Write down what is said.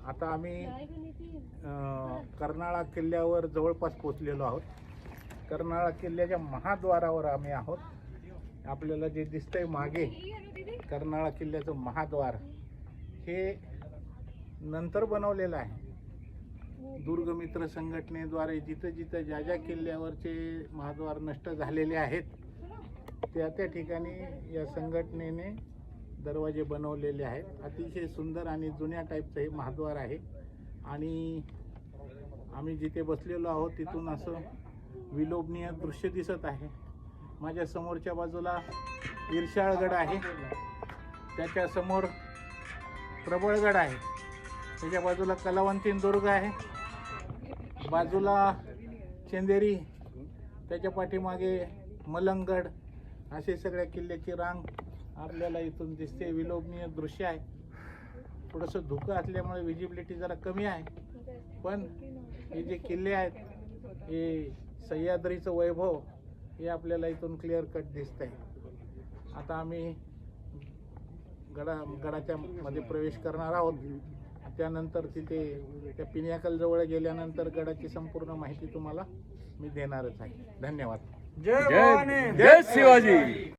आता आम्ही कर्नाळा किल्ल्यावर जवळपास पोहोचलेलो आहोत। कर्नाळा किल्ल्याच्या महाद्वारावर आम्ही आहोत। आपल्याला जे दिसतंय मागे कर्नाळा किल्ल्याचं महाद्वार हे नंतर बनवलेलं आहे। दुर्गमित्र संघटनेद्वारे जिथे जिथे ज्या ज्या किल्ल्यावरचे महाद्वार नष्ट झालेले आहेत त्या त्या ठिकाणी या संघटनेने दरवाजे बनवलेले आहेत। अतिशय सुंदर आणि जुन्या टाईपचं हे महाद्वार आहे आणि आम्ही जिथे बसलेलो आहोत तिथून असं विलोभनीय दृश्य दिसत आहे। माझ्या समोरच्या बाजूला इर्शाळगड आहे, त्याच्या समोर प्रबळगड आहे, त्याच्या बाजूला कलावंतीन दुर्ग आहे, बाजूला चंदेरी, त्याच्या पाठीमागे मलंगगड, असे सगळ्या किल्ल्याची रांग आपल्याला इथून दिसते। विलोभनीय दृश्य आहे। थोडंसं धुकं असल्यामुळे विजिबिलिटी जरा कमी आहे, पण हे जे किल्ले आहेत हे सह्याद्रीचं वैभव हे आपल्याला इथून क्लिअर कट दिसतंय। आता आम्ही गडाच्या मध्ये प्रवेश करणार आहोत। त्यानंतर तिथे त्या पिन्याकल जवळ गेल्यानंतर गडाची संपूर्ण माहिती तुम्हाला मी देणारच आहे। धन्यवाद। जय शिवाजी।